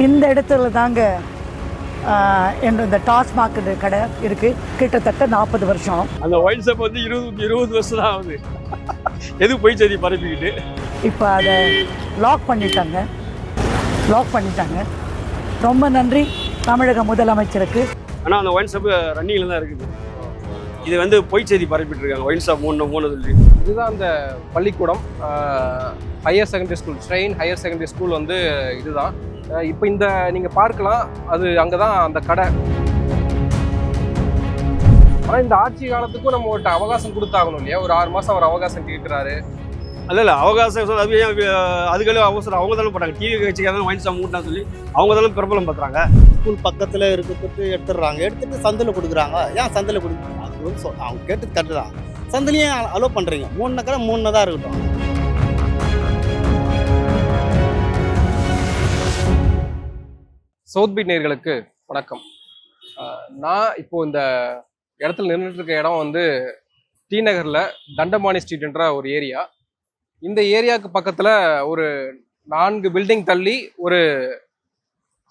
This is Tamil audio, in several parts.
இந்த இடத்துல தாங்க இந்த டாஸ்மாக் கடை இருக்குது. கிட்டத்தட்ட 40 வருஷம். அந்த ஒயின் ஷாப் வந்து 20 வருஷம் தான் ஆகுது. எது போய் செய்தி பரப்பிக்கிட்டு இப்போ அதை லாக் பண்ணிட்டாங்க. ரொம்ப நன்றி தமிழக முதலமைச்சருக்கு. ஆனால் அந்த ஒயின் ஷாப்பு ரன்னிங்கில் தான் இருக்குது. இது வந்து பொய் செய்தி பரப்பிட்டு இருக்காங்க. ஒயின் ஷாப் மூணு சொல்லி. இதுதான் அந்த பள்ளிக்கூடம், higher secondary school, strain higher secondary school வந்து இதுதான். இப்போ இந்த நீங்கள் பார்க்கலாம், அது அங்கே தான் அந்த கடை. ஆனால் இந்த ஆட்சி காலத்துக்கும் நம்ம ஒரு அவகாசம் கொடுத்தாகணும் இல்லையா? ஒரு 6 மாதம் அவர் அவகாசம் கேட்குறாரு. அதில் அவகாசம் அதுகளே அவசரம். அவங்க தானே போட்டாங்க. டிவி கட்சிக்காக ஒயின் ஷாப் மூட்டான்னு சொல்லி அவங்க தானே பிரபலம் பார்த்துறாங்க. ஸ்கூல் பக்கத்தில் இருக்கிறது எடுத்துட்டு சந்தையில் கொடுக்குறாங்க. ஏன் சந்தையில் கொடுக்குறாங்க? அது வந்து அவங்க கேட்டது கரெக்டு தான். சந்தையிலையும் அலோவ் பண்ணுறீங்க. 3 கடை 3 தான் இருக்கட்டும். சவுத் பீட் நேயர்களுக்கு வணக்கம். நான் இப்போ இந்த இடத்துல நின்றுட்டு இருக்க இடம் வந்து டி நகரில் தண்டபாணி ஸ்ட்ரீட் என்ற ஒரு ஏரியா. இந்த ஏரியாவுக்கு பக்கத்தில் ஒரு 4 பில்டிங் தள்ளி ஒரு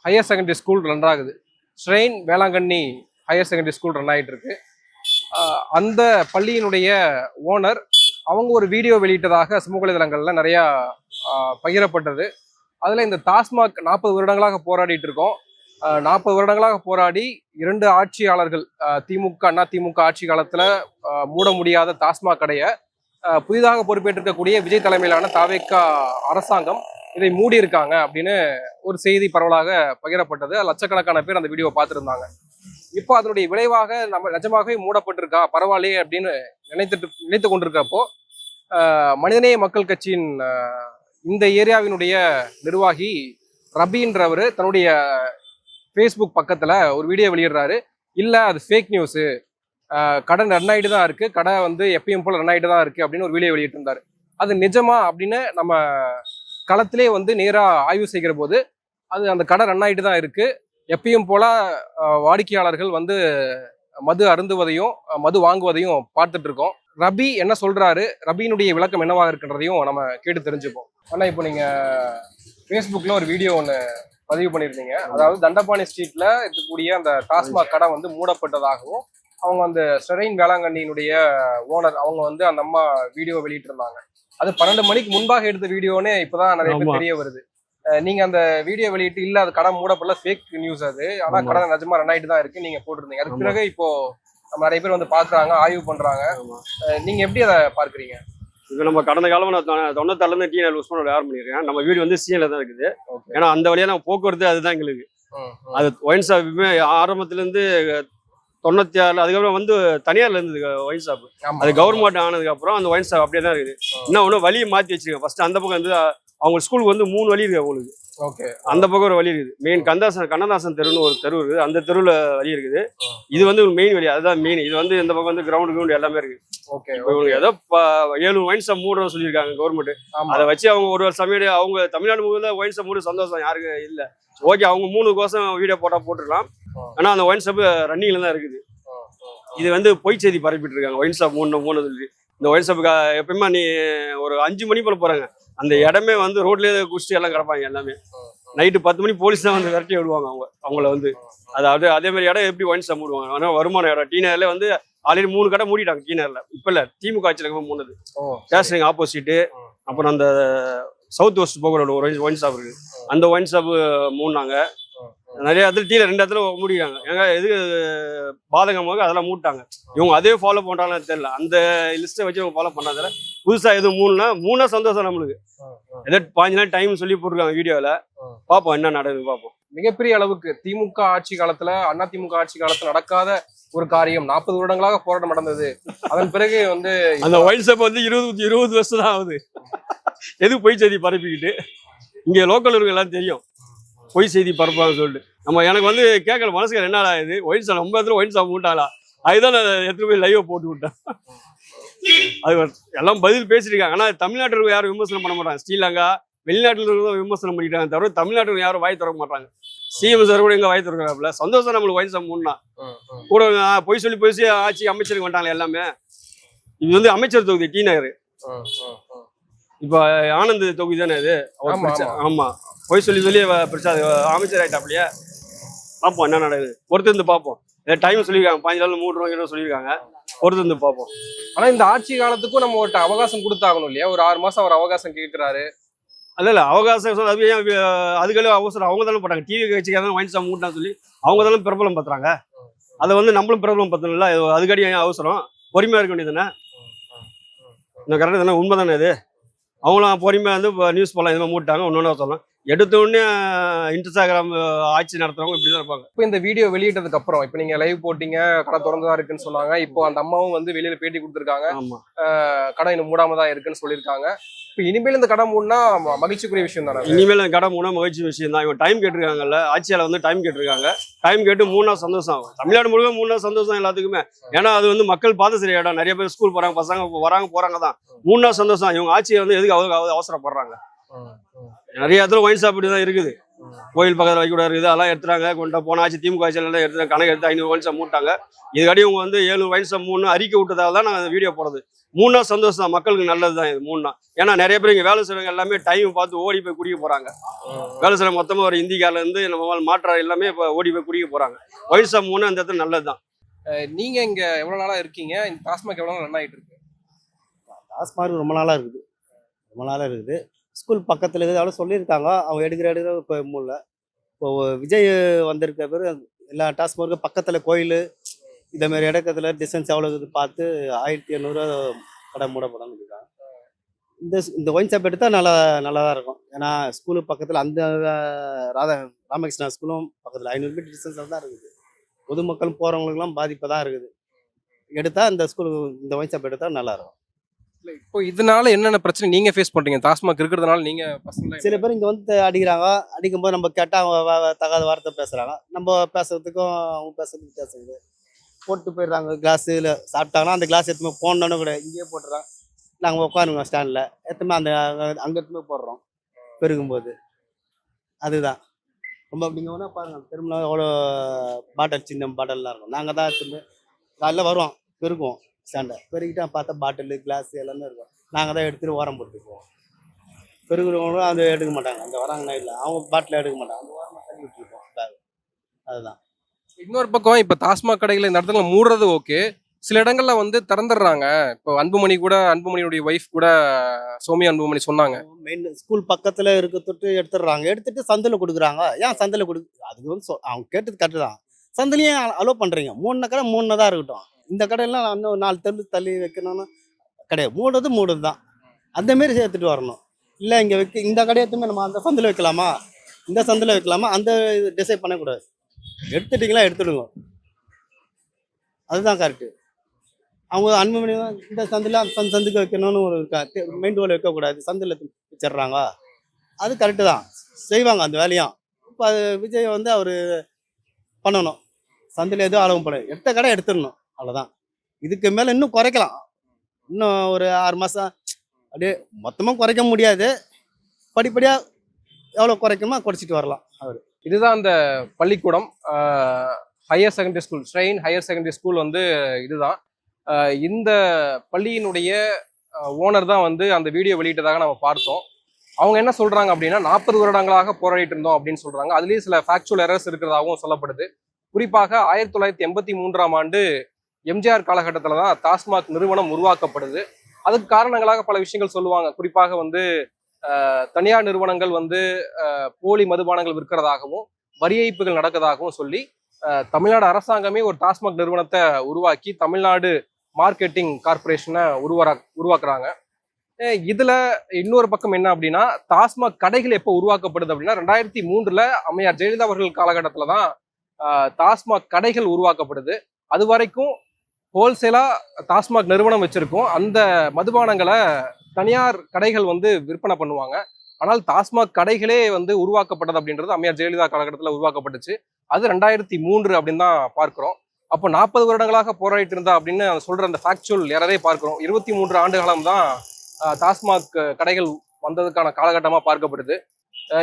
ஹையர் செகண்டரி ஸ்கூல் ரன் ஆகுது. Strain Velankanni higher secondary school run ஆகிட்டு இருக்கு. அந்த பள்ளியினுடைய ஓனர் அவங்க ஒரு வீடியோ வெளியிட்டதாக சமூக வலைதளங்களில் நிறையா பகிரப்பட்டது. அதில் இந்த டாஸ்மாக் 40 வருடங்களாக போராடிட்டு இருக்கோம். 40 வருடங்களாக போராடி 2 ஆட்சியாளர்கள், அண்ணா திமுக ஆட்சி காலத்தில் மூட முடியாத டாஸ்மாக் கடையை புதிதாக பொறுப்பேற்றிருக்கக்கூடிய விஜய் தலைமையிலான தாவேகா அரசாங்கம் இதை மூடி இருக்காங்க அப்படின்னு ஒரு செய்தி பரவலாக பகிரப்பட்டது. லட்சக்கணக்கான பேர் அந்த வீடியோவை பார்த்துருந்தாங்க. இப்போ அதனுடைய விளைவாக நம்ம நிஜமாகவே மூடப்பட்டிருக்கா, பரவாயில்லையே அப்படின்னு நினைத்து கொண்டிருக்கப்போ மனிதநேய மக்கள் கட்சியின் இந்த ஏரியாவினுடைய நிர்வாகி ரபின்றவர் தன்னுடைய ஃபேஸ்புக் பக்கத்தில் ஒரு வீடியோ வெளியிடுறாரு. இல்லை, அது ஃபேக் நியூஸு, கடை ரன் ஆகிட்டு தான் இருக்குது, கடை வந்து எப்பயும் போல் ரன் ஆகிட்டு தான் இருக்குது அப்படின்னு ஒரு வீடியோ வெளியிட்டு இருந்தார். அது நிஜமா அப்படின்னு நம்ம களத்திலே வந்து நேராக ஆய்வு செய்கிற போது அது அந்த கடை ரன் ஆகிட்டு தான் இருக்குது. எப்பயும் போல் வாடிக்கையாளர்கள் வந்து மது அருந்துவதையும் மது வாங்குவதையும் பார்த்துட்டு இருக்கோம். ரபி என்ன சொல்றாரு, ரபியினுடைய விளக்கம் என்னவாக இருக்குன்றதையும் நம்ம கேட்டு தெரிஞ்சுப்போம். ஆனால் இப்போ நீங்கள் ஃபேஸ்புக்கில் ஒரு வீடியோ ஒன்று பதிவு பண்ணியிருந்தீங்க. அதாவது தண்டபாணி ஸ்ட்ரீட்ல இருக்கக்கூடிய அந்த டாஸ்மாக் கடை வந்து மூடப்பட்டதாகவும் அவங்க அந்த ஸ்டெரைன் வேளாங்கண்ணியினுடைய ஓனர் அவங்க வந்து அந்த அம்மா வீடியோ வெளியிட்டு இருந்தாங்க. அது 12 மணிக்கு முன்பாக எடுத்த வீடியோன்னு இப்போதான் நிறைய பேர் தெரிய வருது. நீங்க அந்த வீடியோ வெளியிட்டு இல்ல அது கடை மூடப்படல, ஃபேக் நியூஸ் அது, ஆனா கடை நிஜமா ரன் ஆயிட்டு தான் இருக்கு நீங்க போட்டிருந்தீங்க. அதுக்கு பிறகு இப்போ நம்ம நிறைய பேர் வந்து பாக்குறாங்க, ஆய்வு பண்றாங்க. நீங்க எப்படி அதை பார்க்குறீங்க? இப்போ நம்ம கடந்த காலம் நான் 96 டீ லூஸ் பண்ண ஆரம்பம் பண்ணியிருக்கேன். நம்ம வீடு வந்து சிஎல்ல தான் இருக்குது. ஏன்னா அந்த வழியா நம்ம போக்குவரத்து அதுதான் எங்களுக்கு. அது ஒயின் ஷாப்புமே ஆரம்பத்துலேருந்து 96 அதுக்கப்புறம் வந்து தனியார்ல இருந்தது ஒயின் ஷாப். அது கவர்மெண்ட் ஆனதுக்கு அப்புறம் அந்த ஒயின் ஷாப் அப்படியே தான் இருக்குது. இன்னும் ஒன்றும் வழியை மாற்றி வச்சிருக்கேன். ஃபர்ஸ்ட் அந்த பக்கம் வந்து அவங்க ஸ்கூலுக்கு வந்து 3 வழி இருக்கு அவங்களுக்கு. ஓகே, அந்த பக்கம் ஒரு வழி இருக்குது. மெயின் கண்ணதாசன் தெருன்னு ஒரு தெரு இருக்குது. அந்த தெருவில் வழி இருக்குது. இது வந்து ஒரு மெயின் வழி, அதுதான் மெயின். இது வந்து இந்த பக்கம் வந்து கிரவுண்டு எல்லாமே இருக்கு. ஓகே, ஏதோ 7 ஒயின் ஷாப் மூடுறோம் சொல்லியிருக்காங்க கவர்மெண்ட். அதை வச்சு அவங்க ஒரு சமயம் அவங்க தமிழ்நாடு முழுவதும் ஒயின் ஷாப் மூணு சந்தோஷம் யாருக்கு இல்லை. ஓகே, அவங்க 3 கோசம் வீடியோ போட்டுடலாம். ஆனால் அந்த ஒயின் ஷாப் ரன்னிங்ல தான் இருக்குது. இது வந்து பொய் செய்தி பரப்பிட்டு இருக்காங்க. ஒயின் ஷாப் மூணு சொல்லி. இந்த ஒயின் ஷாப்புக்கு எப்பயுமே நீ ஒரு 5 மணி போல போறாங்க. அந்த இடமே வந்து ரோட்லேயே குடிச்சிட்டு எல்லாம் கிடப்பாங்க. எல்லாமே நைட்டு 10 மணி போலீஸ் தான் வந்து விரட்டி விடுவாங்க அவங்கள வந்து. அதாவது அதே மாதிரி இடம் எப்படி ஒயின் ஷாப் மூடுவாங்க. ஆனால் வருமான இடம் டி நகர்ல வந்து ஆல்ரெடி 3 கடை மூடிட்டாங்க. டி நகர்ல இப்போ இல்லை, திமுக ஆட்சியில் மூணுது. ஸ்டேஷனுக்கு ஆப்போசிட்டு. அப்புறம் அந்த சவுத் வெஸ்ட் போகிற ஒரு ஒயின் ஷாப் இருக்கு. அந்த ஒயின் ஷாப் மூடினாங்க. நிறைய இடத்துல டீல 2 இடத்துல மூடிட்டாங்க. ஏங்க எது பாதகமாக அதெல்லாம் மூட்டாங்க. இவங்க அதே ஃபாலோ பண்றாங்கன்னு தெரியல. அந்த லிஸ்ட்டை வச்சு இவங்க ஃபாலோ பண்ணாதல புதுசா எதுவும் மூணா சந்தோஷம் நம்மளுக்கு. ஏதோ 5 நாள் டைம் சொல்லி போட்டிருக்காங்க வீடியோல. பார்ப்போம் என்ன நடக்குது பார்ப்போம். மிகப்பெரிய அளவுக்கு திமுக ஆட்சி காலத்துல, அண்ணா திமுக ஆட்சி காலத்துல நடக்காத ஒரு காரியம். 40 வருடங்களாக போராட்டம் நடந்தது. அதன் பிறகு வந்து அந்த ஒயின் ஷாப் வந்து 20 வருஷம் தான் ஆகுது. எது பொய் செய்தி பரப்பிக்கிட்டு இங்க லோக்கல் இருக்கு எல்லாம் தெரியும். பொய் செய்தி பரப்பாங்க சொல்லிட்டு நம்ம எனக்கு வந்து கேட்கல மனசுக்கு என்ன ஆகுது. ஒயின் ஷாப் 9 இடத்துல ஒயின் ஷாப் மூட்டாங்களா, அதுதான் நான் எடுத்துட்டு போய் லைவ் போட்டு விட்டேன். அது எல்லாம் பதில் பேசிருக்காங்க. ஆனால் தமிழ்நாட்டில் யாரும் விமர்சனம் பண்ண மாட்டாங்க. ஸ்ரீலங்கா வெளிநாட்டில் இருக்கிறத விமர்சனம் பண்ணிட்டாங்க தவிர தமிழ்நாட்டில் யாரும் வாய் திறக்க மாட்டாங்க. சிஎம் சார் கூட எங்க வாய் திறக்கிறாப்புல. சந்தோஷம் நம்மளுக்கு ஒயின் ஷாப் மூடனா. கூட பொய் சொல்லி ஆட்சி அமைச்சருக்கு வந்துட்டாங்க எல்லாமே. இது வந்து அமைச்சர் தொகுதி டி நகர். இப்போ ஆனந்த் தொகுதி தானே இது. ஆமா, போய் சொல்லி பெருசா அது அமைச்சர் ஆயிட்டாப்லையே. பார்ப்போம் என்ன நடக்குது, பொறுத்து இருந்து பார்ப்போம். டைம் சொல்லியிருக்காங்க, 15 நாள் 3 ரூபாய்க்கு சொல்லியிருக்காங்க, பொறுத்து இருந்து பார்ப்போம். ஆனா இந்த ஆட்சி காலத்துக்கும் நம்ம ஒரு அவகாசம் கொடுத்தாகணும் இல்லையா? ஒரு 6 மாசம் அவர் அவகாசம் கேட்கிறாரு. இல்ல அவகாசம் அது ஏன் அதுகளே அவசரம் அவங்க தானே போட்டாங்க. டிவி கட்சிக்காக ஒயின் ஷாப் மூட்டான்னு சொல்லி அவங்க தானே பிரபலம் பத்துறாங்க. அதை வந்து நம்மளும் பிரபலம் பத்தணும்ல, அதுக்கடி ஏன் அவசரம்? பொறுமையா இருக்க வேண்டியது தானே. இந்த கரெக்டு தானே, உண்மை தானே இது. அவங்களும் பொறுமையாக வந்து இப்போ நியூஸ் போடலாம், இதுமாதிரி மூட்டாங்க. ஒன்று சொல்லலாம், எடுத்த உடனே இன்ஸ்டாகிராம் ஆட்சி நடத்துறவங்க இப்படி தான் இருப்பாங்க. இப்போ இந்த வீடியோ வெளியிட்டதுக்கு அப்புறம் இப்போ நீங்க லைவ் போட்டீங்க, கடை திறந்துதான் இருக்குன்னு சொன்னாங்க. இப்போ அந்த அம்மாவும் வந்து வெளியில பேட்டி கொடுத்துருக்காங்க, கடை இன்னும் மூடாம தான் இருக்குன்னு சொல்லியிருக்காங்க. இப்போ இனிமேல் இந்த கடை மூடனா மகிழ்ச்சிக்குரிய விஷயம் தானே? இனிமேல் இந்த கடை மூணா மகிழ்ச்சி விஷயம் தான். இவங்க டைம் கேட்டிருக்காங்கல்ல, ஆட்சியால வந்து டைம் கேட்டிருக்காங்க. டைம் கேட்டு 3 நாள் சந்தோஷம் ஆகும். தமிழ்நாடு முழுக்க 3 நாள் சந்தோஷம் எல்லாத்துக்குமே. ஏன்னா அது வந்து மக்கள் பார்த்து சரி இடம். நிறைய பேர் ஸ்கூல் போறாங்க, பசங்க வராங்க போறாங்க தான். 3 நாள் சந்தோஷம். இவங்க ஆட்சியை வந்து எதுக்கு அவசரப்படுறாங்க? நிறைய இடத்துல ஒயின் ஷாப் தான் இருக்குது. கோயில் பக்கத்தில் வைக்கூடாது இருக்குது, அதெல்லாம் எடுத்துறாங்க. கொண்டு போன ஆட்சி திமுக ஆட்சியெல்லாம் எடுத்து கணக்கு எடுத்து 500 ஒயின் ஷாப் மூட்டாங்க. இதுக்காடி இவங்க வந்து 7 ஒயின் ஷாப் 3 அறிக்கை விட்டதால தான் நாங்கள் வீடியோ போடுறது. 3 நாள் சந்தோஷம் தான், மக்களுக்கு நல்லது தான் இது 3 நாள். ஏன்னா நிறைய பேர் இங்கே வேலை செய்றவங்க எல்லாமே டைம் பார்த்து ஓடி போய் குடிக்க போறாங்க. வேலை செய்கிற மொத்தமாக ஒரு இந்திக்கால இருந்து நம்ம மாற்ற எல்லாமே இப்போ ஓடி போய் குடிக்க போறாங்க. ஒயின் ஷாப் 3 அந்த இடத்துல நல்லது தான். நீங்க இங்க எவ்வளவு நாளா இருக்கீங்க? இந்த டாஸ்மாக் எவ்வளவு நாள் ரன் ஆகிட்டு இருக்கு? டாஸ்மார்க் ரொம்ப நாளாக இருக்குது, ரொம்ப நாளாக இருக்குது. ஸ்கூல் பக்கத்தில் இருக்குது, அவ்வளோ சொல்லியிருக்காங்க. அவங்க எடுக்கிற இப்போ மூடல. இப்போ விஜய் வந்திருக்க பேர் எல்லா டாஸ்மார்க்கும் பக்கத்தில் கோயில் இதேமாரி இடத்துல டிஸ்டன்ஸ் எவ்வளோ இருக்குது பார்த்து 1800 கடை மூடப்படாமல் இருக்காங்க. இந்த ஒயின் ஷாப் எடுத்தால் நல்லா தான் இருக்கும். ஏன்னா ஸ்கூலு பக்கத்தில் அந்த ராமகிருஷ்ணா ஸ்கூலும் பக்கத்தில் 500 மீட்டர் டிஸ்டன்ஸில் தான் இருக்குது. பொதுமக்கள் போகிறவங்களுக்குலாம் பாதிப்பு தான் இருக்குது. எடுத்தால் இந்த இந்த ஒயின் ஷாப் எடுத்தால் நல்லாயிருக்கும். இப்போ இதனால என்னென்ன பிரச்சனை நீங்க ஃபேஸ் பண்றீங்க? டாஸ்மாக் இருக்கிறதுனால நீங்க சில பேர் இங்கே வந்து அடிக்கிறாங்க. அடிக்கும்போது நம்ம கேட்டால் அவங்க தகாத வார்த்தை பேசுகிறாங்க. நம்ம பேசுறதுக்கும் அவங்க பேசுறதுக்கும் வித்தியாசம் இருக்குது. போட்டு போயிடுறாங்க. கிளாஸில் சாப்பிட்டாங்கன்னா அந்த கிளாஸ் எடுத்துமே போனோன்னு கூட இங்கேயே போட்டுறாங்க. நாங்கள் உட்காருங்க ஸ்டாண்டில் எடுத்துமே அங்கே எடுத்துமே போடுறோம் பெருகும்போது. அதுதான் ரொம்ப அப்படிங்கன்னா பாருங்கள், திரும்ப எவ்வளோ பாட்டில் சின்ன பாட்டில்லாம் இருக்கும். நாங்கள் தான் எடுத்துமே காலையில் வருவோம், பெருக்குவோம் ஸ்டாண்டை. பெருக்கிட்டா பார்த்தா பாட்டிலு கிளாஸ் எல்லாமே இருக்கும். நாங்கள் தான் எடுத்துகிட்டு ஓரம் போட்டுக்குவோம். பெருகுறவங்களும் அதை எடுக்க மாட்டாங்க. அங்கே வராங்கன்னா இல்லை, அவங்க பாட்டில் எடுக்க மாட்டாங்க, அந்த ஓரமாக தள்ளி விட்டுருப்போம் பேக். அதுதான். இன்னொரு பக்கம் இப்போ டாஸ்மாக் கடைகள் இந்த இடத்துல மூடுறது ஓகே, சில இடங்கள்ல வந்து திறந்துடுறாங்க. இப்போ அன்புமணியுடைய ஒய்ஃப் கூட சௌமியா அன்புமணி சொன்னாங்க, மெயின் ஸ்கூல் பக்கத்தில் இருக்க தொட்டு எடுத்துட்டு சந்தில் கொடுக்குறாங்க. ஏன் சந்தில் அதுக்கு வந்து அவங்க கேட்டது கரெக்டு தான். சந்திலையும் அலோவ் பண்ணுறீங்க. 3 கடை 3 தான் இருக்கட்டும். இந்த கடையெல்லாம் இன்னும் 4 தெரு தள்ளி வைக்கணும்னு கிடையாது. மூடுறது தான். அந்தமாரி சேர்த்துட்டு வரணும். இல்லை இங்கே இந்த கடையத்துமே நம்ம அந்த சந்தில் வைக்கலாமா, இந்த சந்தில் வைக்கலாமா, அந்த டிசைட் பண்ணக்கூடாது. எடுத்துட்டிங்களா எடுத்துடுங்க, அதுதான் கரெக்டு. அவங்க அன்புமணி இந்த சந்தில் அந்த சந்துக்கு வைக்கணும்னு ஒரு மெயின் ரோல் வைக்கக்கூடாது, சந்தில் வச்சிடுறாங்க. அது கரெக்டு தான், செய்வாங்க அந்த வேலையும். இப்போ அது விஜய் வந்து அவர் பண்ணணும். சந்தில் எதுவும் அளவு பண்ண எடுத்த கடை எடுத்துடணும், அவ்வளோதான். இதுக்கு மேலே இன்னும் குறைக்கலாம். இன்னும் ஒரு 6 மாதம் அப்படியே மொத்தமாக குறைக்க முடியாது. படிப்படியாக எவ்வளோ குறைக்குமோ குறைச்சிட்டு வரலாம் அவர். இதுதான் அந்த பள்ளிக்கூடம், higher secondary school, strain higher secondary school வந்து இதுதான். இந்த பள்ளியினுடைய ஓனர் தான் வந்து அந்த வீடியோ வெளியிட்டதாக நம்ம பார்த்தோம். அவங்க என்ன சொல்றாங்க அப்படின்னா, 40 வருடங்களாக போராடிட்டு இருந்தோம் அப்படின்னு சொல்றாங்க. அதுலேயும் சில ஃபேக்சுவல் எரர்ஸ் இருக்கிறதாகவும் சொல்லப்படுது. குறிப்பாக 1983ஆம் ஆண்டு எம்ஜிஆர் காலகட்டத்தில் தான் டாஸ்மாக் நிறுவனம் உருவாக்கப்படுது. அதுக்கு காரணங்களாக பல விஷயங்கள் சொல்லுவாங்க. குறிப்பாக வந்து தனியார் நிறுவனங்கள் வந்து போலி மதுபானங்கள் விற்கிறதாகவும் வரி ஏய்ப்புகள் நடக்கிறதாகவும் சொல்லி தமிழ்நாடு அரசாங்கமே ஒரு டாஸ்மாக் நிறுவனத்தை உருவாக்கி தமிழ்நாடு மார்க்கெட்டிங் கார்பரேஷனை உருவாக்குறாங்க. இதுல இன்னொரு பக்கம் என்ன அப்படின்னா, டாஸ்மாக் கடைகள் எப்போ உருவாக்கப்படுது அப்படின்னா 2003 அம்மையார் ஜெயலலிதா அவர்கள் காலகட்டத்தில் தான் டாஸ்மாக் கடைகள் உருவாக்கப்படுது. அது வரைக்கும் ஹோல்சேலா டாஸ்மாக் நிறுவனம் வச்சிருக்கோம். அந்த மதுபானங்களை தனியார் கடைகள் வந்து விற்பனை பண்ணுவாங்க. ஆனால் டாஸ்மாக் கடைகளே வந்து உருவாக்கப்பட்டது அப்படின்றது அம்மையார் ஜெயலலிதா காலகட்டத்தில் உருவாக்கப்பட்டுச்சு. அது 2003 அப்படின்னு தான் பார்க்கிறோம். அப்போ 40 வருடங்களாக போராடிட்டு இருந்தா அப்படின்னு சொல்ற அந்த ஃபேக்சுவல் எரரே பார்க்கிறோம். 23 ஆண்டு காலம் தான் டாஸ்மாக் கடைகள் வந்ததுக்கான காலகட்டமா பார்க்கப்படுது.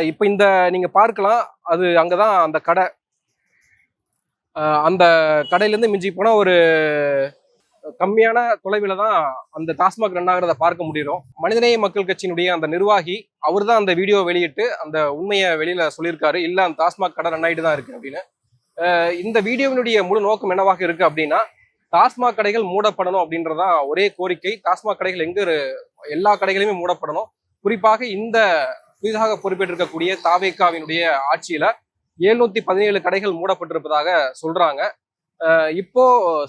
இப்போ இந்த நீங்க பார்க்கலாம், அது அங்கதான் அந்த கடை. அந்த கடையிலேருந்து மிஞ்சி போனால் ஒரு கம்மியான தொலைவில் தான் அந்த டாஸ்மாக் ரன் ஆகிறத பார்க்க முடியும். மனிதநேய மக்கள் கட்சியினுடைய அந்த நிர்வாகி அவர் தான் அந்த வீடியோ வெளியிட்டு அந்த உண்மையை வெளியில சொல்லியிருக்காரு, இல்ல அந்த டாஸ்மாக் கடை ரன் ஆகிட்டு தான் இருக்கு அப்படின்னு. இந்த வீடியோவினுடைய முழு நோக்கம் என்னவாக இருக்கு அப்படின்னா, டாஸ்மாக் கடைகள் மூடப்படணும் அப்படின்றதான் ஒரே கோரிக்கை. டாஸ்மாக் கடைகள் எல்லா கடைகளுமே மூடப்படணும். குறிப்பாக இந்த புதிதாக பொறுப்பேற்றிருக்கக்கூடிய தாவேகாவினுடைய ஆட்சியில 717 கடைகள் மூடப்பட்டிருப்பதாக சொல்றாங்க. இப்போ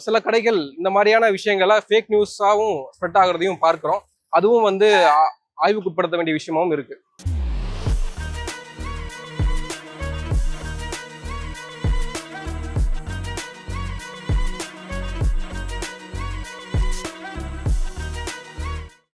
சில கடைகள் இந்த மாதிரியான விஷயங்களை ஃபேக் நியூஸாகவும் ஸ்ப்ரெட் ஆகுறதையும் பார்க்கிறோம். அதுவும் ஆய்வுக்குட்படுத்த வேண்டிய விஷயமாவும் இருக்கு.